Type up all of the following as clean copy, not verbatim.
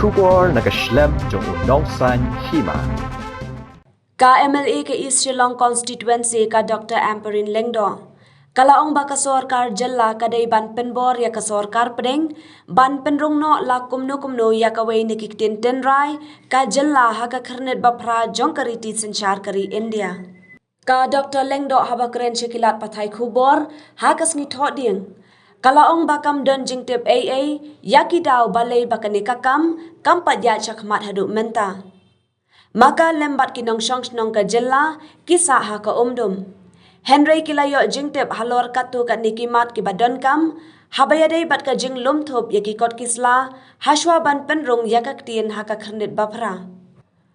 Kubor nakaslem jong unongsan Hima. Ka MLA ke East Shillong constituency ka Dr. Ampareen Lengdo. Kalaong ba ka sorkar jella kadai ban penbor ya ka sorkar pedeng ban penrung no la kumno ya Kawei ni kiktin tenrai ka jella ha ka Khyrnit bapra jong kariti senchar kari India. Ka Dr. Lengdo haba keren shekilat pathai khubor ha kasngi thoding. Kalaong bakam don jingtip AA yaki daw balay bakani kakam kampat ya chakmat hadu menta. Maka lembat kinong shong nong ka jella kisa ha ka umdum. Henry kilayo jingtip halor katu kat nikimat ki badon kam habayadei bat ka jing lum thup ya ki kot kisla hashwa ban penrung ya ka ktien ha ka Khyrnit bapra.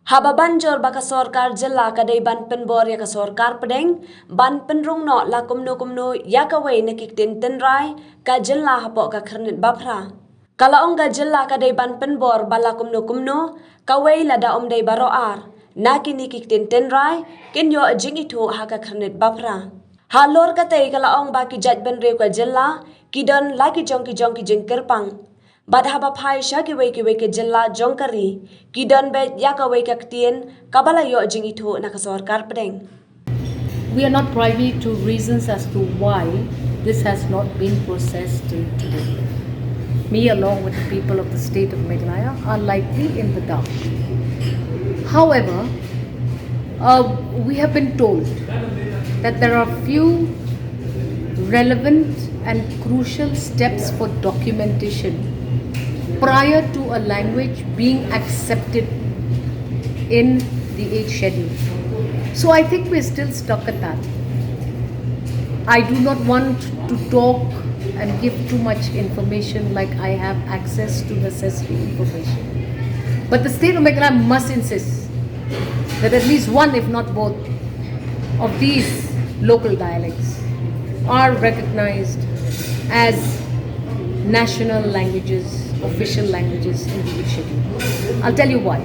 Haba banjor baka sorkar jella kadai ban penbor ya ka sorkar pedeng ban penrung no la kumno ya Kawei na kiktin tenrai ka jella hapo ka Khyrnit bapra. Kalaong ka jella kadai ban penbor bala kumno Kawei Lada dai Baroh ar na kini kiktin tenrai kin yo jing itu ha ka Khyrnit bapra. Halor katai kalaong baki jat ben rew ka jella kidon lagi jong ki jing kerpang. Bad haba phai sha ki wei ke jella jong kari kidon be ya Kawei ka ktien kabala yo jing itu na ka sorkar pedeng. We are not privy to reasons as to why this has not been processed till today. Me along with the people of the state of Meghalaya are likely in the dark. However, we have been told that there are few relevant and crucial steps for documentation prior to a language being accepted in the 8th schedule. So I think we're still stuck at that. I do not want to talk and give too much information like I have access to necessary information. But the state of Meghalaya must insist that at least one, if not both, of these local dialects are recognized as national languages, official languages in the 8th schedule. I'll tell you why.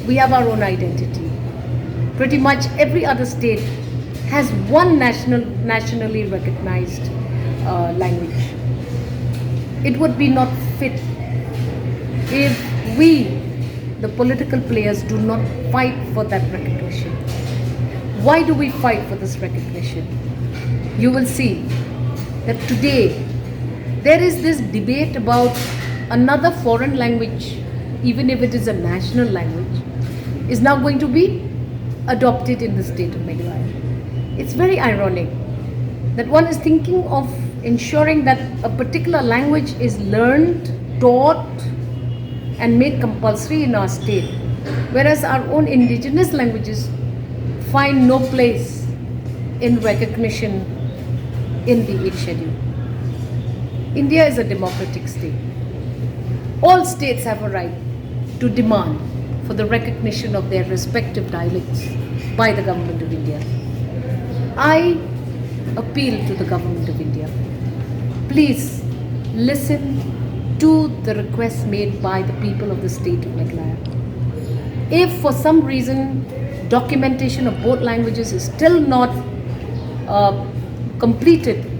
We have our own identity. Pretty much every other state has one nationally recognized language. It would be not fit if we, the political players, do not fight for that recognition. Why do we fight for this recognition? You will see that today there is this debate about another foreign language, even if it is a national language, is now going to be adopted in the state of Meghalaya. It's very ironic that one is thinking of ensuring that a particular language is learned, taught, and made compulsory in our state, whereas our own indigenous languages find no place in recognition in the 8th schedule. India is a democratic state. All states have a right to demand for the recognition of their respective dialects by the Government of India. I appeal to the Government of India. Please listen to the requests made by the people of the state of Meghalaya. If for some reason documentation of both languages is still not completed,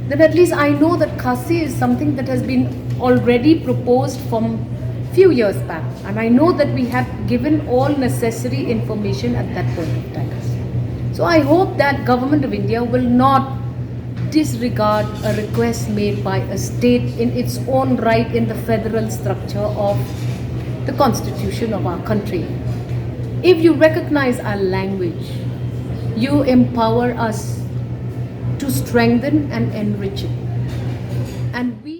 then at least I know that Khasi is something that has been already proposed from few years back, and I know that we have given all necessary information at that point of time. So I hope that Government of India will not disregard a request made by a state in its own right in the federal structure of the constitution of our country. If you recognize our language, you empower us to strengthen and enrich it. And we